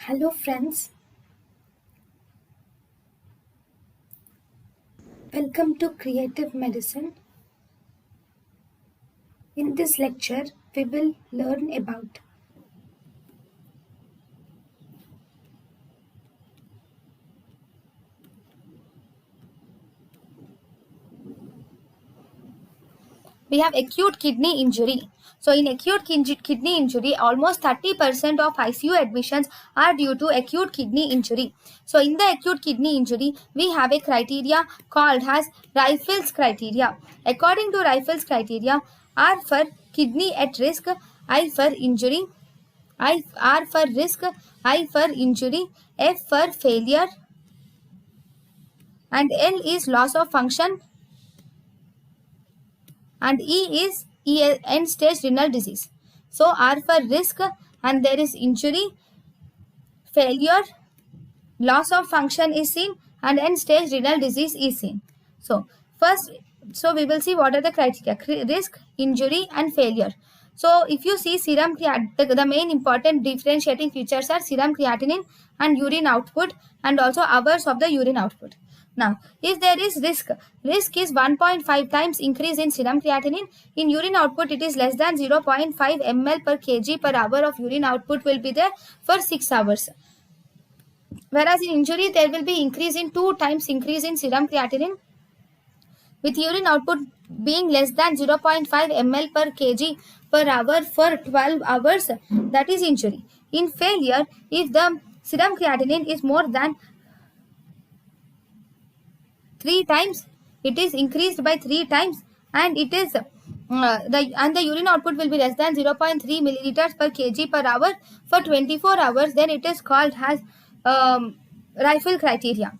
Hello friends, welcome to Creative Medicine. In this lecture, we will learn about we have acute kidney injury. So in acute kidney injury, almost 30% of ICU admissions are due to acute kidney injury. So in the acute kidney injury, we have a criteria called as Rifles criteria. According to Rifles criteria, R for kidney at risk, I for injury, R for risk, I for injury, F for failure, and L is loss of function, and E is end stage renal disease. So R for risk, and there is injury, failure, loss of function is seen, and end stage renal disease is seen. So first, we will see what are the criteria: risk, injury, and failure. So if you see serum creatinine, the main important differentiating features are serum creatinine and urine output, and also hours of the urine output. Now, if there is risk is 1.5 times increase in serum creatinine. In urine output, it is less than 0.5 ml per kg per hour of urine output will be there for 6 hours. Whereas in injury, there will be increase in 2 times increase in serum creatinine, with urine output being less than 0.5 ml per kg per hour for 12 hours. That is injury. In failure, if the serum creatinine is more than 3 times, it is increased by 3 times, and it is the urine output will be less than 0.3 milliliters per kg per hour for 24 hours, then it is called as Rifle criteria.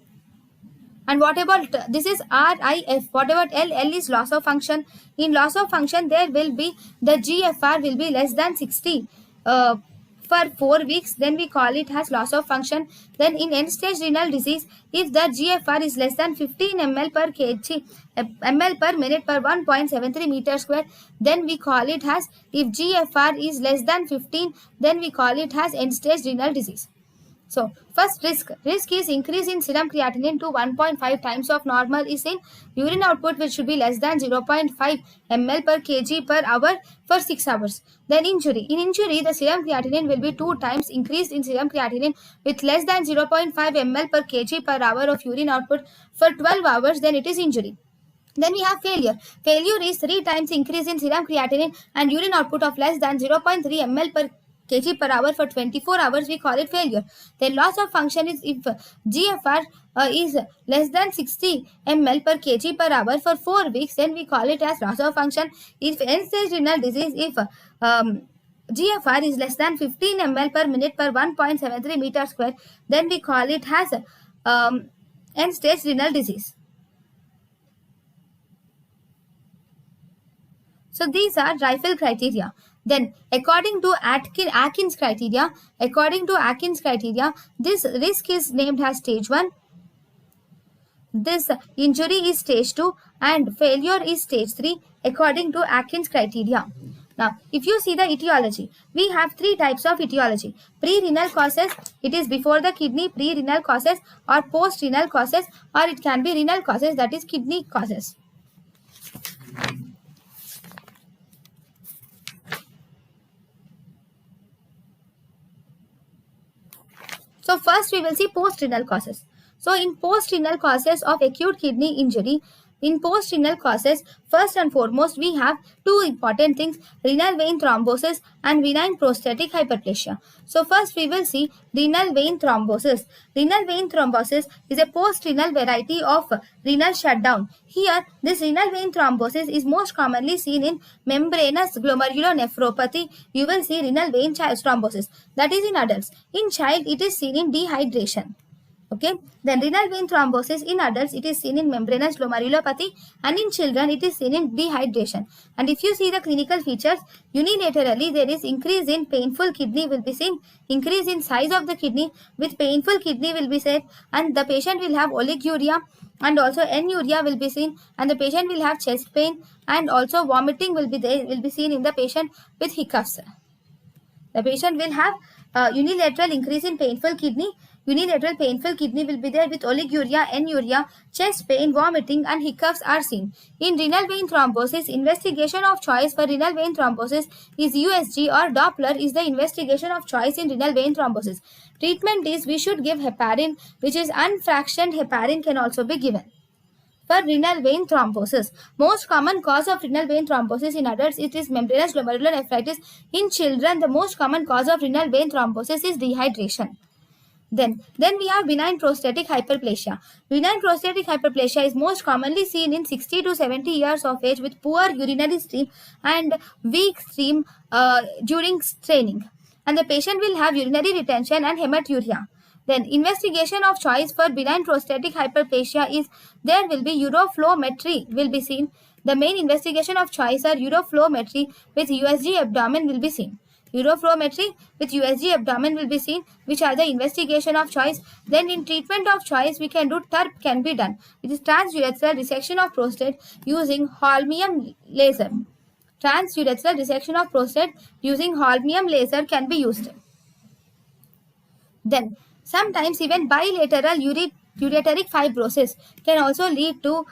And what about this is RIF? What about L? L is loss of function. In loss of function, there will be the GFR will be less than 60 for 4 weeks. Then we call it as loss of function. Then in end stage renal disease, if the GFR is less than 15 ml per kg ml per minute per 1.73 meter square, then we call it as, if GFR is less than 15, then we call it as end stage renal disease. So first, risk is increase in serum creatinine to 1.5 times of normal is in urine output, which should be less than 0.5 ml per kg per hour for 6 hours. Then injury. In injury, the serum creatinine will be 2 times increased in serum creatinine with less than 0.5 ml per kg per hour of urine output for 12 hours, then it is injury. Then we have failure. Failure is 3 times increase in serum creatinine and urine output of less than 0.3 ml per kg per hour for 24 hours, we call it failure. Then loss of function is if GFR is less than 60 ml per kg per hour for 4 weeks, then we call it as loss of function. If end stage renal disease, if GFR is less than 15 ml per minute per 1.73 meter square, then we call it as end stage renal disease. So these are Rifle criteria. Then according to Atkins criteria, this risk is named as stage 1, this injury is stage 2, and failure is stage 3 according to Atkins criteria. Now, if you see the etiology, we have 3 types of etiology. Pre-renal causes, it is before the kidney, pre-renal causes, or post-renal causes, or it can be renal causes, that is kidney causes. So first we will see post-renal causes. So in post-renal causes of acute kidney injury, in post-renal causes, first and foremost, we have 2 important things: renal vein thrombosis and benign prostatic hyperplasia. So first we will see renal vein thrombosis. Renal vein thrombosis is a post-renal variety of renal shutdown. Here, this renal vein thrombosis is most commonly seen in membranous glomerulonephropathy. You will see renal vein thrombosis. That is in adults. In child, it is seen in dehydration. Okay, then renal vein thrombosis in adults, it is seen in membranous glomerulopathy, and in children it is seen in dehydration. And if you see the clinical features, unilaterally there is increase in painful kidney will be seen, increase in size of the kidney with painful kidney will be said, and the patient will have oliguria and also anuria will be seen, and the patient will have chest pain, and also vomiting will be seen in the patient with hiccups. The patient will have unilateral increase in painful kidney. Unilateral painful kidney will be there with oliguria, anuria, chest pain, vomiting, and hiccups are seen. In renal vein thrombosis, investigation of choice for renal vein thrombosis is USG, or Doppler is the investigation of choice in renal vein thrombosis. Treatment is we should give heparin, which is unfractioned heparin can also be given. For renal vein thrombosis, most common cause of renal vein thrombosis in adults it is membranous glomerulonephritis. In children, the most common cause of renal vein thrombosis is dehydration. Then we have benign prostatic hyperplasia. Benign prostatic hyperplasia is most commonly seen in 60 to 70 years of age with poor urinary stream and weak stream during straining. And the patient will have urinary retention and hematuria. Then investigation of choice for benign prostatic hyperplasia is there will be uroflowmetry will be seen. The main investigation of choice are uroflowmetry with USG abdomen will be seen. Uroflowmetry with USG abdomen will be seen, which are the investigation of choice. Then in treatment of choice, we can do TURP can be done. It is transurethral resection of prostate using holmium laser. Transurethral resection of prostate using holmium laser can be used. Then sometimes even bilateral ureteric fibrosis can also lead to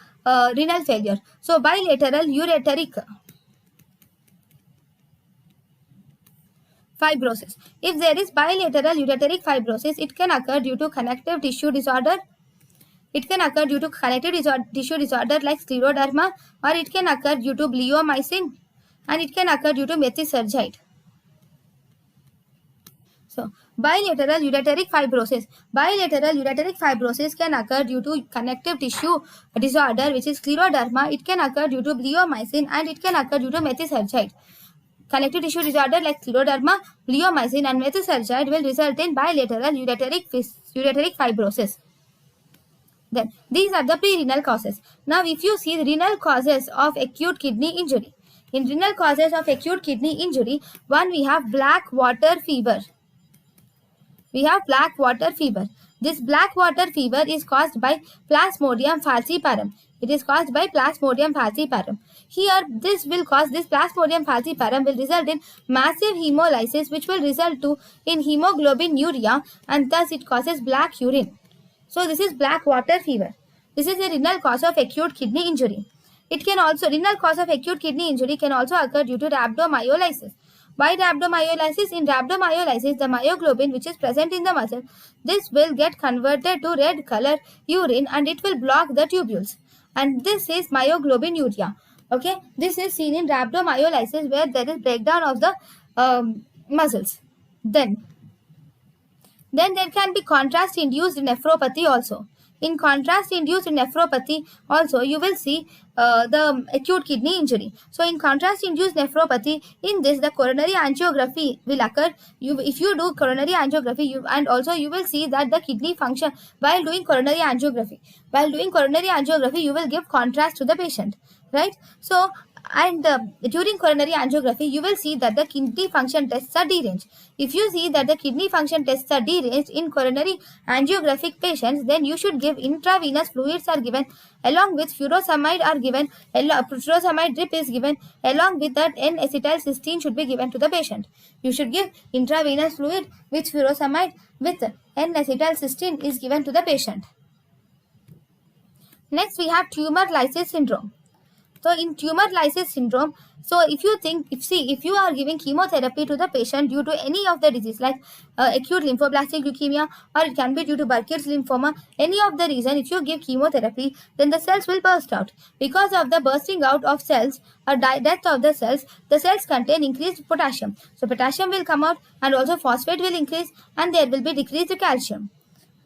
renal failure. So bilateral ureteric fibrosis. If there is bilateral ureteric fibrosis, it can occur due to connective tissue disorder. It can occur due to connective tissue disorder like scleroderma, or it can occur due to bleomycin, and it can occur due to methysargite. So, bilateral ureteric fibrosis. Bilateral ureteric fibrosis can occur due to connective tissue disorder, which is scleroderma. It can occur due to bleomycin, and it can occur due to methysargite. Connective tissue disorder like scleroderma, bleomycin, and methysargite will result in bilateral ureteric fibrosis. Then, these are the pre-renal causes. Now, if you see the renal causes of acute kidney injury. In renal causes of acute kidney injury, one we have black water fever. We have black water fever. This black water fever is caused by Plasmodium falciparum. It is caused by Plasmodium falciparum. Here, this Plasmodium falciparum will result in massive hemolysis, which will result in hemoglobinuria, and thus it causes black urine. So, this is black water fever. This is a renal cause of acute kidney injury. Renal cause of acute kidney injury can also occur due to rhabdomyolysis. Why rhabdomyolysis? In rhabdomyolysis, the myoglobin which is present in the muscle, this will get converted to red color urine and it will block the tubules. And this is myoglobinuria. Okay, this is seen in rhabdomyolysis where there is breakdown of the muscles. Then there can be contrast-induced nephropathy also. In contrast-induced nephropathy also, you will see the acute kidney injury. So, in contrast-induced nephropathy, in this the coronary angiography will occur. If you do coronary angiography, you will see that the kidney function while doing coronary angiography. While doing coronary angiography, you will give contrast to the patient, right? So, during coronary angiography, you will see that the kidney function tests are deranged. If you see that the kidney function tests are deranged in coronary angiographic patients, then you should give intravenous fluids are given along with furosemide are given. Furosemide drip is given along with that N-acetylcysteine should be given to the patient. You should give intravenous fluid with furosemide with N-acetylcysteine is given to the patient. Next, we have tumor lysis syndrome. So, in tumor lysis syndrome, so if you are giving chemotherapy to the patient due to any of the disease like acute lymphoblastic leukemia, or it can be due to Burkitt's lymphoma, any of the reason, if you give chemotherapy, then the cells will burst out. Because of the bursting out of cells or death of the cells contain increased potassium. So, potassium will come out and also phosphate will increase and there will be decreased calcium.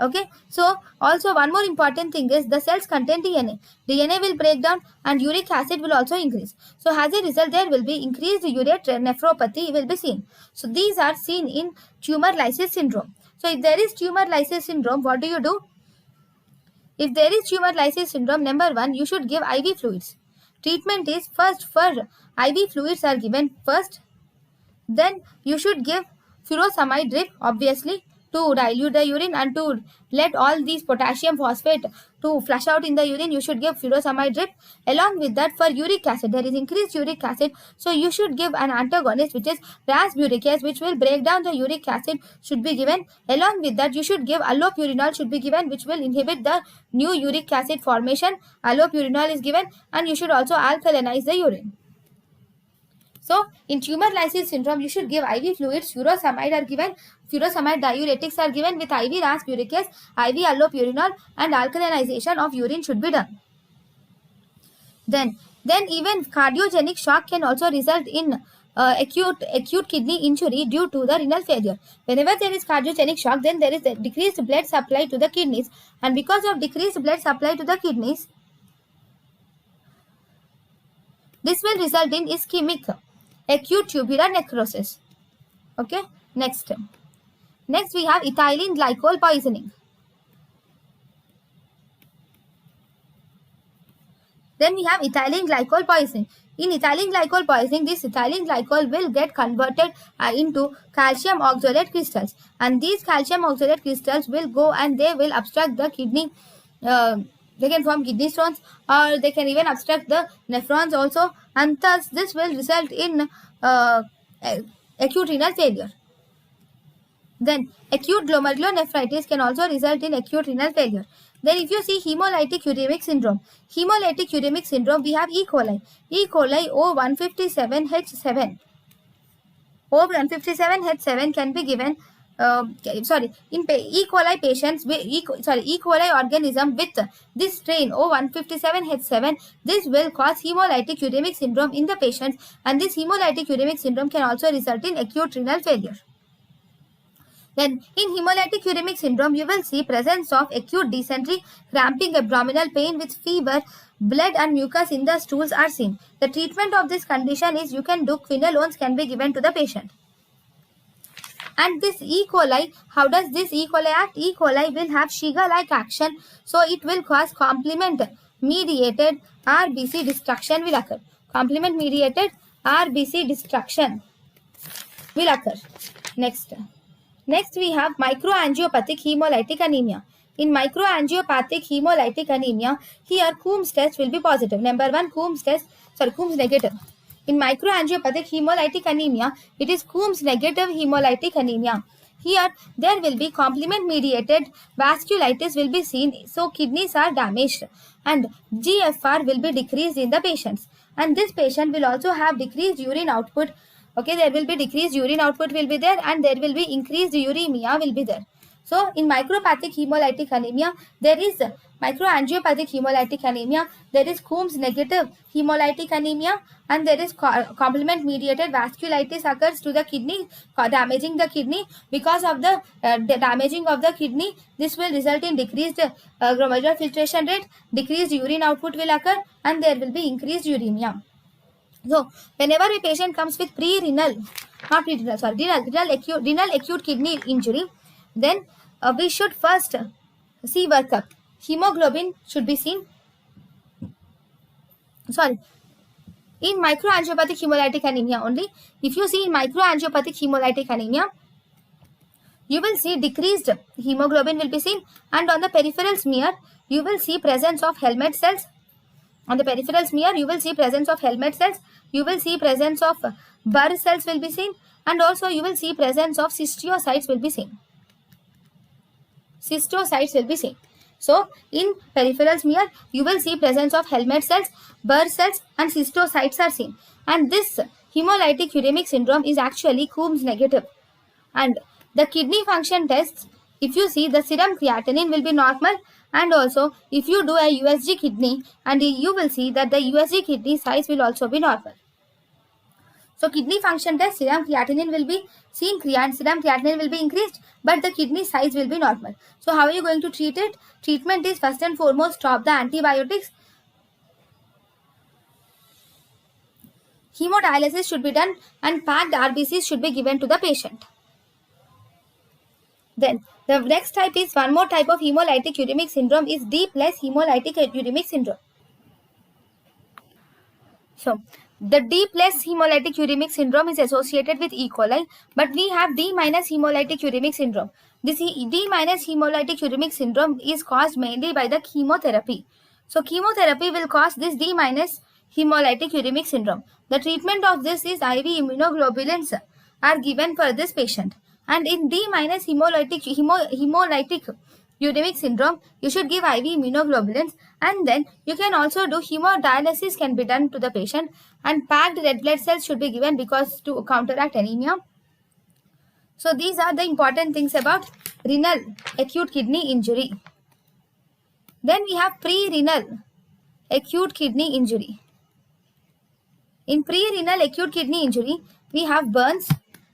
Okay, so also one more important thing is the cells contain DNA. DNA will break down and uric acid will also increase. So as a result, there will be increased ureter nephropathy will be seen. So these are seen in tumor lysis syndrome. So if there is tumor lysis syndrome, what do you do? If there is tumor lysis syndrome, number one, you should give IV fluids. Treatment is first for IV fluids are given first. Then you should give furosemide drip obviously to dilute the urine and to let all these potassium phosphate to flush out in the urine, you should give furosemide drip. Along with that, for uric acid, there is increased uric acid, so you should give an antagonist, which is rasburicase, which will break down the uric acid, should be given. Along with that, you should give allopurinol, should be given, which will inhibit the new uric acid formation. Allopurinol is given, and you should also alkalinize the urine. So, in tumor lysis syndrome, you should give IV fluids. Furosemide are given. Furosemide diuretics are given with IV rasburicase, IV allopurinol, and alkalinization of urine should be done. Then even cardiogenic shock can also result in acute kidney injury due to the renal failure. Whenever there is cardiogenic shock, then there is a decreased blood supply to the kidneys, and because of decreased blood supply to the kidneys, this will result in ischemic acute tubular necrosis. Okay, next we have ethylene glycol poisoning. Then we have ethylene glycol poisoning. In ethylene glycol poisoning, this ethylene glycol will get converted into calcium oxalate crystals, and these calcium oxalate crystals will go and they will obstruct the kidney. They can form kidney stones, or they can even obstruct the nephrons also, and thus this will result in acute renal failure. Then acute glomerulonephritis can also result in acute renal failure. Then if you see hemolytic uremic syndrome, we have E. coli O157H7. O157H7 can be given. In E. coli patients, E. coli organism with this strain O157H7, this will cause hemolytic uremic syndrome in the patients, and this hemolytic uremic syndrome can also result in acute renal failure. Then in hemolytic uremic syndrome, you will see presence of acute dysentery, cramping, abdominal pain with fever, blood and mucus in the stools are seen. The treatment of this condition is you can do quinolones can be given to the patient. And this E. coli, how does this E. coli act? E. coli will have Shiga-like action, so it will cause complement-mediated RBC destruction will occur. Complement-mediated RBC destruction will occur. Next we have microangiopathic hemolytic anemia. In microangiopathic hemolytic anemia, here Coombs test will be positive. Number 1, Coombs negative. In microangiopathic hemolytic anemia, it is Coombs negative hemolytic anemia. Here there will be complement mediated vasculitis will be seen, so kidneys are damaged and GFR will be decreased in the patients, and this patient will also have decreased urine output. Okay, there will be decreased urine output will be there, and there will be increased uremia will be there. So in micropathic hemolytic anemia, there is microangiopathic hemolytic anemia, there is Coombs negative hemolytic anemia, and there is complement mediated vasculitis occurs to the kidney, damaging the kidney. Because of the damaging of the kidney, this will result in decreased glomerular filtration rate, decreased urine output will occur, and there will be increased uremia. So, whenever a patient comes with renal acute kidney injury, then we should first see workup. Hemoglobin should be seen. In microangiopathic hemolytic anemia only. If you see in microangiopathic hemolytic anemia, you will see decreased hemoglobin will be seen, and on the peripheral smear, you will see presence of helmet cells. On the peripheral smear, you will see presence of helmet cells. You will see presence of Burr cells will be seen, and also you will see presence of cystiocytes will be seen. So, in peripheral smear, you will see presence of helmet cells, Burr cells, and cystocytes are seen. And this hemolytic uremic syndrome is actually Coombs negative. And the kidney function tests, if you see, the serum creatinine will be normal, and also if you do a USG kidney, and you will see that the USG kidney size will also be normal. So kidney function test, serum creatinine will be seen, serum creatinine will be increased, but the kidney size will be normal. So how are you going to treat it? Treatment is first and foremost stop the antibiotics. Hemodialysis should be done, and packed RBCs should be given to the patient. Then the next type is one more type of hemolytic uremic syndrome is D plus hemolytic uremic syndrome. So The D plus hemolytic uremic syndrome is associated with E. coli, but we have D minus hemolytic uremic syndrome. This D minus hemolytic uremic syndrome is caused mainly by the chemotherapy. So chemotherapy will cause this D minus hemolytic uremic syndrome. The treatment of this is IV immunoglobulins are given for this patient. And in D minus hemolytic uremic syndrome, you should give IV immunoglobulins, and then you can also do hemodialysis can be done to the patient, and packed red blood cells should be given because to counteract anemia. So these are the important things about renal acute kidney injury. Then we have pre-renal acute kidney injury. In pre-renal acute kidney injury, we have burns,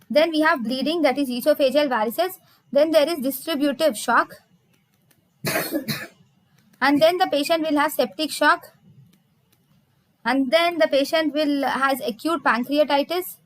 then we have bleeding, that is esophageal varices, then there is distributive shock, and then the patient will have septic shock, and then the patient will has acute pancreatitis,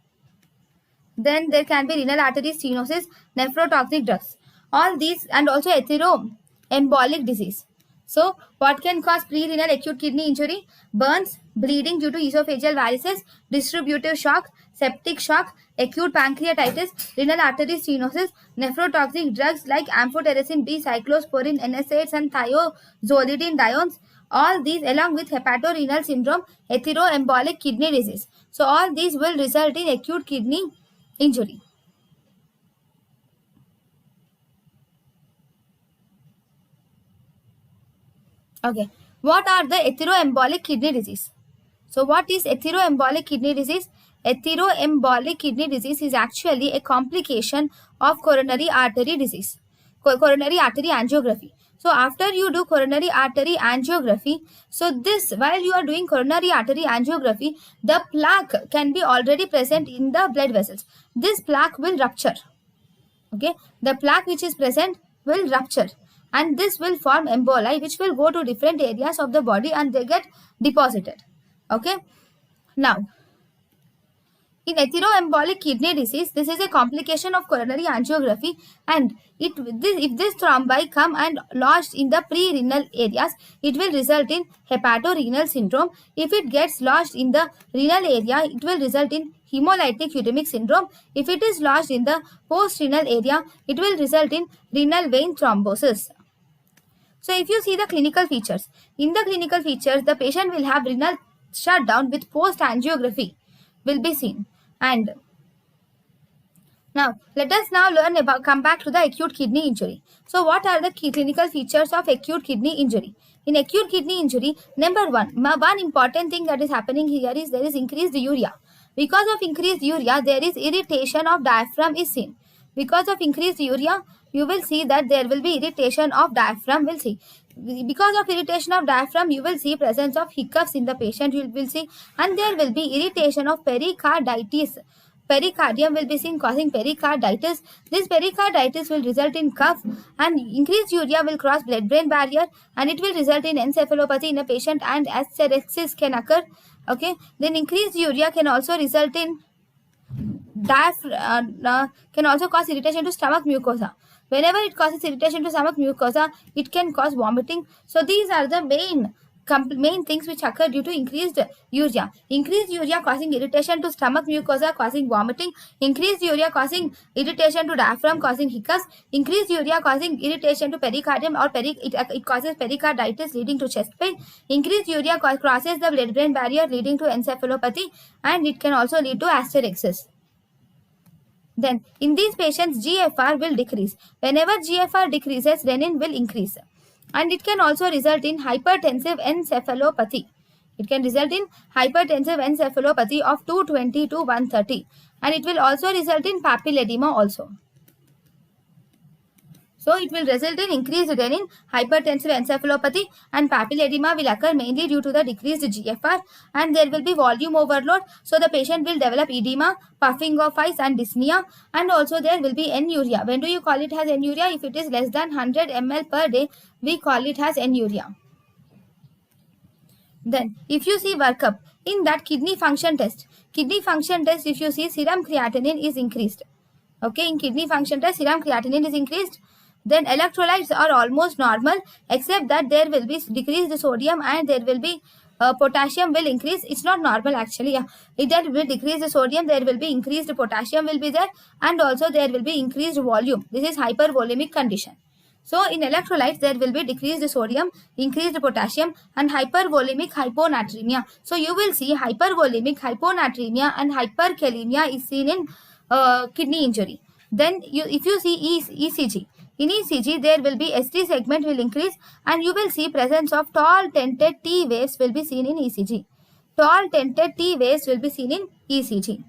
then there can be renal artery stenosis, nephrotoxic drugs, all these, and also atheroembolic disease. So what can cause pre-renal acute kidney injury? Burns, bleeding due to esophageal varices, distributive shock, septic shock, acute pancreatitis, renal artery stenosis, nephrotoxic drugs like amphotericin B, cyclosporin, NSAIDs, and thiazolidinediones. All these along with hepatorenal syndrome, atheroembolic kidney disease. So all these will result in acute kidney injury. Okay, what are the atheroembolic kidney disease? So what is atheroembolic kidney disease? Atheroembolic kidney disease is actually a complication of coronary artery disease, coronary artery angiography. So after you do coronary artery angiography, so this, while you are doing coronary artery angiography, the plaque can be already present in the blood vessels. This plaque will rupture. Okay, the plaque which is present will rupture, and this will form emboli which will go to different areas of the body and they get deposited. Okay, now in atheroembolic kidney disease, this is a complication of coronary angiography, and if this thrombi come and lodged in the pre-renal areas, it will result in hepatorenal syndrome. If it gets lodged in the renal area, it will result in hemolytic uremic syndrome. If it is lodged in the post-renal area, it will result in renal vein thrombosis. So if you see the clinical features, in the clinical features, the patient will have renal shutdown with post-angiography will be seen. And now let us now learn about, come back to the acute kidney injury. So what are the clinical features of acute kidney injury? In acute kidney injury, number one important thing that is happening here is there is increased urea. Because of increased urea, there is irritation of diaphragm is seen. Because of increased urea, you will see that there will be irritation of diaphragm, will see. Because of irritation of diaphragm, you will see presence of hiccups in the patient, you will see, and there will be irritation of pericarditis. Pericardium will be seen causing pericarditis. This pericarditis will result in cough, and increased urea will cross blood-brain barrier, and it will result in encephalopathy in a patient, and asterixis can occur. Okay, then increased urea can also result in can also cause irritation to stomach mucosa. Whenever it causes irritation to stomach mucosa, it can cause vomiting. So these are the main things which occur due to increased urea. Increased urea causing irritation to stomach mucosa, causing vomiting. Increased urea causing irritation to diaphragm, causing hiccups. Increased urea causing irritation to pericardium, or it causes pericarditis leading to chest pain. Increased urea crosses the blood-brain barrier leading to encephalopathy, and it can also lead to asterixis. Then in these patients, GFR will decrease. Whenever GFR decreases, renin will increase. And it can also result in hypertensive encephalopathy. It can result in hypertensive encephalopathy of 220 to 130. And it will also result in papilledema also. So it will result in increased renin, hypertensive encephalopathy, and papilledema will occur mainly due to the decreased GFR, and there will be volume overload. So the patient will develop edema, puffing of eyes, and dyspnea, and also there will be anuria. When do you call it as anuria? If it is less than 100 ml per day, we call it as anuria. Then if you see workup, in that kidney function test, if you see serum creatinine is increased. Okay, in kidney function test, serum creatinine is increased. Then electrolytes are almost normal, except that there will be decreased sodium and there will be potassium will increase. It's not normal actually. Yeah, if there will decrease the sodium, there will be increased potassium will be there, and also there will be increased volume. This is hypervolemic condition. So in electrolytes, there will be decreased sodium, increased potassium, and hypervolemic hyponatremia. So you will see hypervolemic hyponatremia and hyperkalemia is seen in kidney injury. Then if you see ECG, in ECG there will be ST segment will increase, and you will see presence of tall tented T waves will be seen in ECG. Tall tented T waves will be seen in ECG.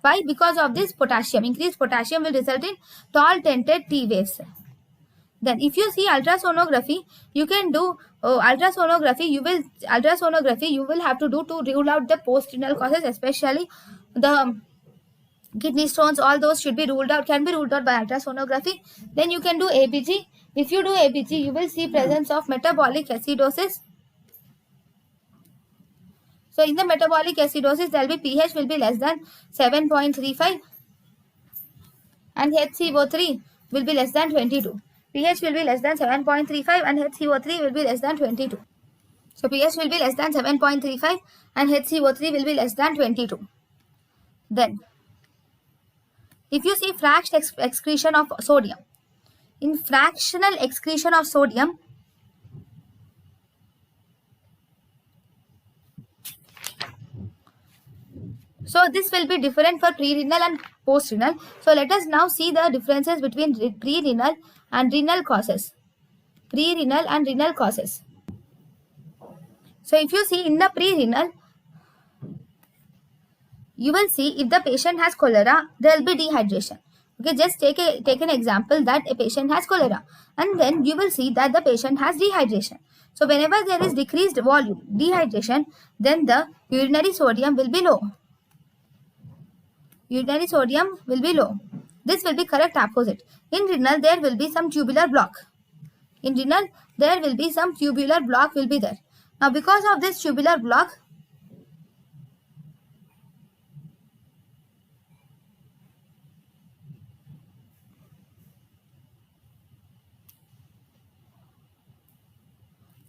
Why? Because of this potassium. Increased potassium will result in tall tented T waves. Then if you see ultrasonography, you can do ultrasonography. You will have to do to rule out the post-renal causes, especially the kidney stones. All those should be ruled out, can be ruled out by ultrasonography. Then you can do ABG. If you do ABG, you will see presence of metabolic acidosis. So in the metabolic acidosis, there will be pH will be less than 7.35 and HCO3 will be less than 22. pH will be less than 7.35 and HCO3 will be less than 22. So pH will be less than 7.35 and HCO3 will be less than 22. Then if you see fractional excretion of sodium, in fractional excretion of sodium, so this will be different for pre-renal and post-renal. So let us now see the differences between pre-renal and renal causes. Pre-renal and renal causes. So if you see in the pre-renal, you will see if the patient has cholera, there will be dehydration. Okay, just take an example that a patient has cholera, and then you will see that the patient has dehydration. So whenever there is decreased volume, dehydration, then the urinary sodium will be low. Urinary sodium will be low. This will be correct opposite. In renal, there will be some tubular block. In renal, there will be some tubular block will be there. Now, because of this tubular block,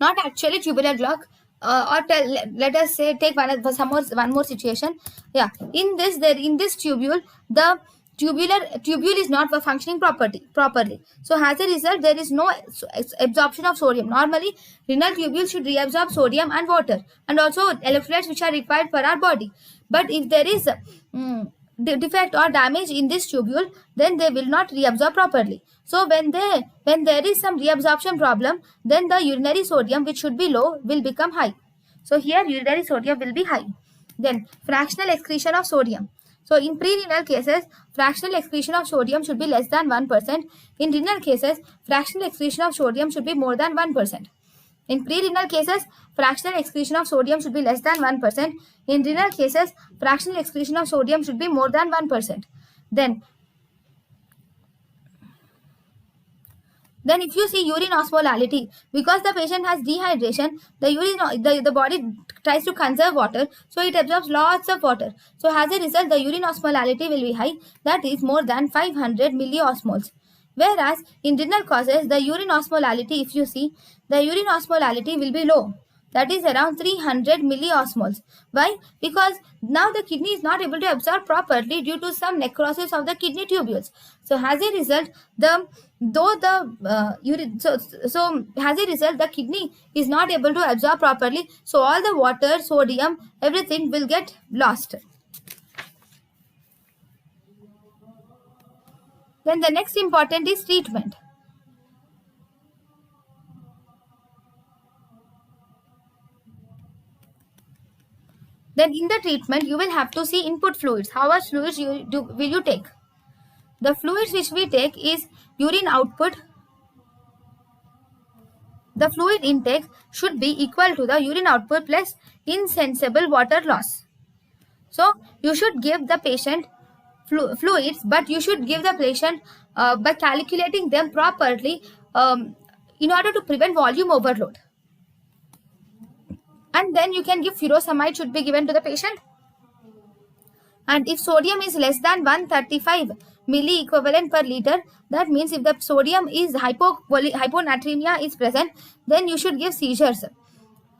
not actually tubular block, let us say take one more situation. Yeah, in this tubule, the tubule is not functioning properly. So as a result, there is no absorption of sodium. Normally, renal tubule should reabsorb sodium and water, and also electrolytes which are required for our body. But if there is defect or damage in this tubule, then they will not reabsorb properly. So when there is some reabsorption problem, then the urinary sodium, which should be low, will become high. So here urinary sodium will be high. Then fractional excretion of sodium. So in pre-renal cases, fractional excretion of sodium should be less than 1%. In renal cases, fractional excretion of sodium should be more than 1%. In pre-renal cases, fractional excretion of sodium should be less than 1%. In renal cases, fractional excretion of sodium should be more than 1%. Then if you see urine osmolality, because the patient has dehydration, the body tries to conserve water, so it absorbs lots of water. So as a result, the urine osmolality will be high, that is more than 500 milliosmoles. Whereas in renal causes, the urine osmolality, if you see, the urine osmolality will be low. That is around 300 milliosmoles. Why? Because now the kidney is not able to absorb properly due to some necrosis of the kidney tubules. So as a result, the kidney is not able to absorb properly. So all the water, sodium, everything will get lost. Then the next important is treatment. Then in the treatment, you will have to see input fluids. How much fluids will you take? The fluids which we take is urine output. The fluid intake should be equal to the urine output plus insensible water loss. So you should give the patient fluids, but you should give the patient by calculating them properly in order to prevent volume overload. And then you can give furosemide should be given to the patient. And if sodium is less than 135 milli equivalent per liter, that means if the sodium is hyponatremia is present, then you should give seizures.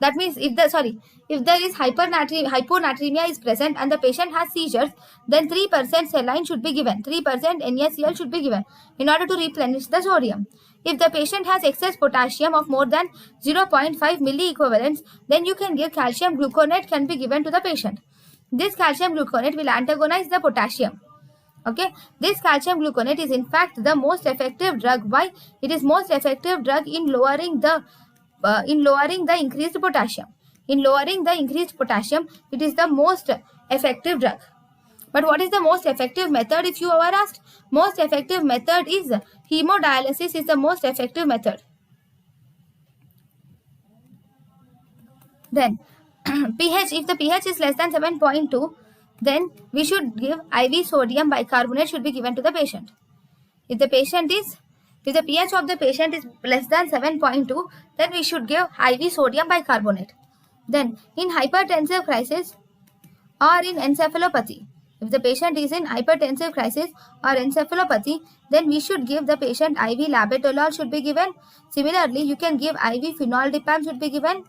That means if there is hyponatremia is present and the patient has seizures, then 3% saline should be given. 3% NaCl should be given in order to replenish the sodium. If the patient has excess potassium of more than 0.5 milliequivalents, then you can give calcium gluconate can be given to the patient. This calcium gluconate will antagonize the potassium. Okay, this calcium gluconate is in fact the most effective drug. Why? It is most effective drug in lowering the increased potassium. In lowering the increased potassium, it is the most effective drug. But what is the most effective method, if you are asked? Most effective method is hemodialysis is the most effective method. Then pH, if the pH is less than 7.2, then we should give IV sodium bicarbonate should be given to the patient. If the pH of the patient is less than 7.2, then we should give IV sodium bicarbonate. Then in hypertensive crisis or in encephalopathy, if the patient is in hypertensive crisis or encephalopathy, then we should give the patient IV labetalol should be given. Similarly, you can give IV phenoldipan should be given.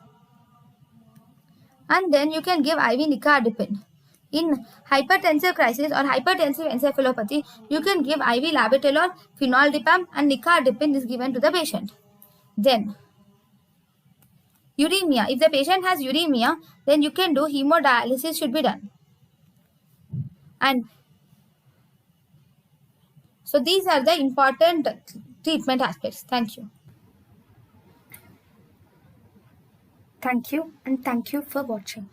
And then you can give IV nicardipine. In hypertensive crisis or hypertensive encephalopathy, you can give IV labetalol, phenoldipan and nicardipine is given to the patient. Then uremia. If the patient has uremia, then you can do hemodialysis should be done. And so these are the important treatment aspects. Thank you. Thank you, and thank you for watching.